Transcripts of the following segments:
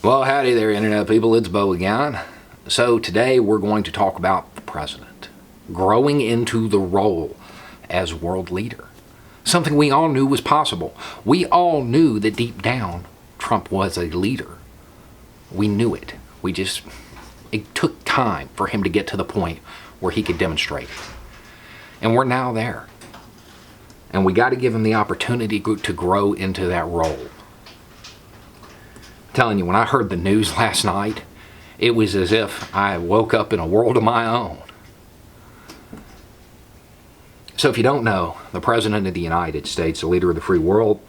Well, howdy there, Internet people. It's Bo again. So today we're going to talk about the president growing into the role as world leader. Something we all knew was possible. We all knew that deep down Trump was a leader. We knew it. It took time for him to get to the point where he could demonstrate it. And we're now there. And we got to give him the opportunity to grow into that role. I'm telling you, when I heard the news last night, it was as if I woke up in a world of my own. So if you don't know, the President of the United States, the leader of the free world,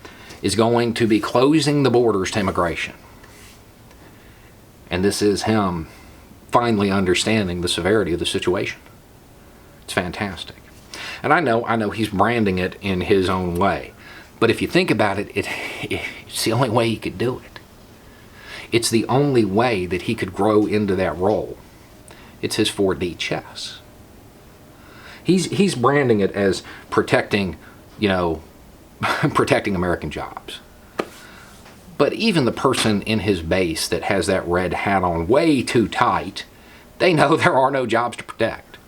is going to be closing the borders to immigration. And this is him finally understanding the severity of the situation. It's fantastic. And I know he's branding it in his own way. But if you think about it, it's the only way he could do it. It's the only way that he could grow into that role. It's his 4D chess. He's branding it as protecting, protecting American jobs. But even the person in his base that has that red hat on way too tight, they know there are no jobs to protect.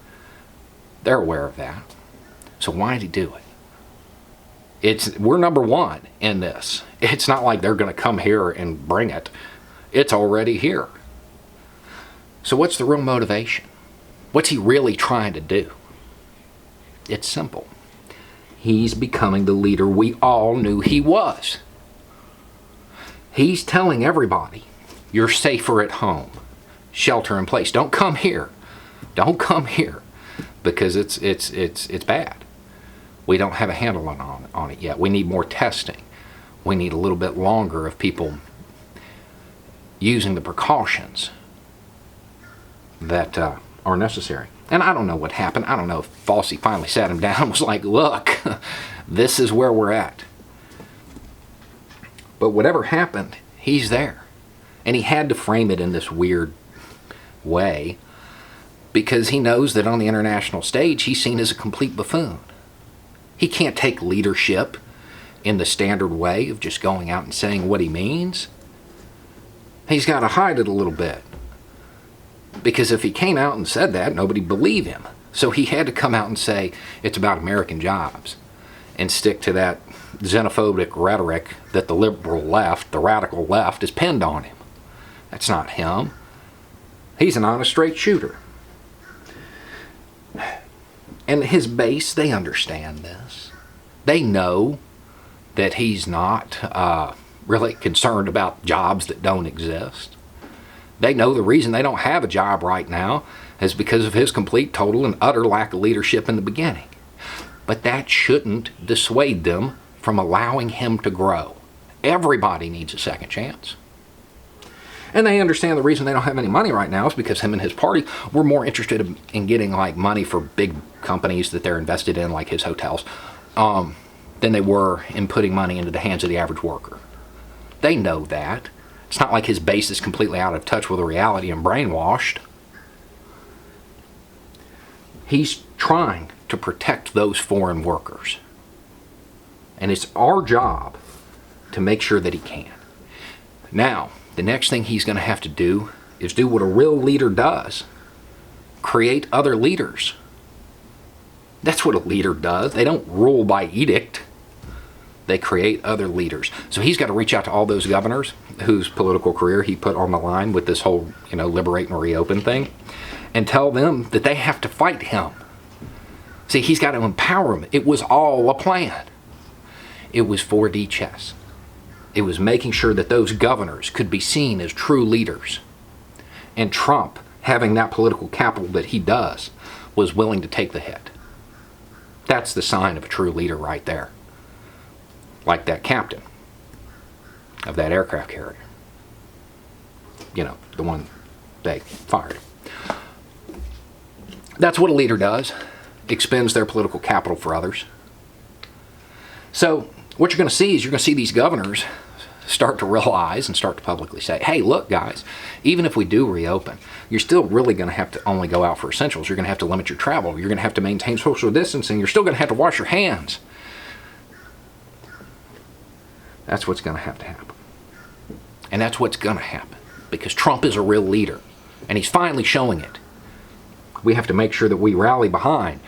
They're aware of that. So why did he do it? We're number one in this. It's not like they're going to come here and bring it. It's already here. So what's the real motivation? What's he really trying to do? It's simple. He's becoming the leader we all knew he was. He's telling everybody, you're safer at home. Shelter in place. Don't come here. Don't come here. Because it's bad. We don't have a handle on it yet. We need more testing. We need a little bit longer of people using the precautions that are necessary. And I don't know what happened. I don't know if Fauci finally sat him down and was like, look, this is where we're at. But whatever happened, he's there. And he had to frame it in this weird way because he knows that on the international stage, he's seen as a complete buffoon. He can't take leadership in the standard way of just going out and saying what he means. He's got to hide it a little bit. Because if he came out and said that, nobody'd believe him. So he had to come out and say it's about American jobs and stick to that xenophobic rhetoric that the liberal left, the radical left, has pinned on him. That's not him. He's an honest straight shooter. And his base, they understand this. They know that he's not really concerned about jobs that don't exist. They know the reason they don't have a job right now is because of his complete, total, and utter lack of leadership in the beginning. But that shouldn't dissuade them from allowing him to grow. Everybody needs a second chance. And they understand the reason they don't have any money right now is because him and his party were more interested in getting money for big companies that they're invested in, like his hotels, than they were in putting money into the hands of the average worker. They know that. It's not like his base is completely out of touch with the reality and brainwashed. He's trying to protect those foreign workers. And it's our job to make sure that he can. Now, the next thing he's going to have to do is do what a real leader does. Create other leaders. That's what a leader does. They don't rule by edict. They create other leaders. So he's got to reach out to all those governors whose political career he put on the line with this whole, liberate and reopen thing, and tell them that they have to fight him. See, he's got to empower them. It was all a plan. It was 4D chess. It was making sure that those governors could be seen as true leaders. And Trump, having that political capital that he does, was willing to take the hit. That's the sign of a true leader right there. Like that captain of that aircraft carrier. The one they fired. That's what a leader does. Expends their political capital for others. So what you're going to see is you're going to see these governors start to realize and start to publicly say, hey, look, guys, even if we do reopen, you're still really going to have to only go out for essentials. You're going to have to limit your travel. You're going to have to maintain social distancing. You're still going to have to wash your hands. That's what's going to happen. And that's what's going to happen. because Trump is a real leader, and he's finally showing it. We have to make sure that we rally behind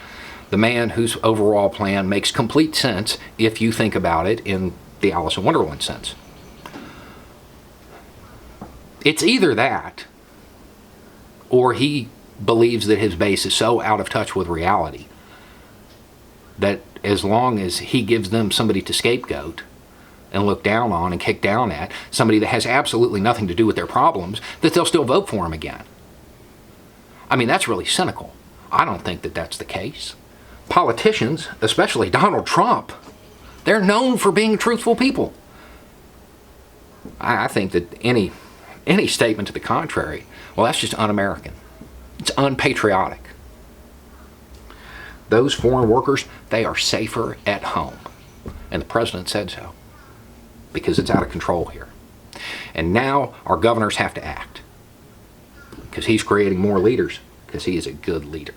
the man whose overall plan makes complete sense if you think about it in the Alice in Wonderland sense. It's either that, or he believes that his base is so out of touch with reality that as long as he gives them somebody to scapegoat and look down on and kick down at, somebody that has absolutely nothing to do with their problems, that they'll still vote for him again. I mean, that's really cynical. I don't think that that's the case. Politicians, especially Donald Trump, they're known for being truthful people. I think that any statement to the contrary, well, that's just un-American. It's unpatriotic. Those foreign workers, they are safer at home. And the president said so, because it's out of control here. And now our governors have to act, because he's creating more leaders, because he is a good leader.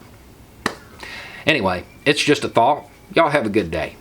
Anyway, it's just a thought. Y'all have a good day.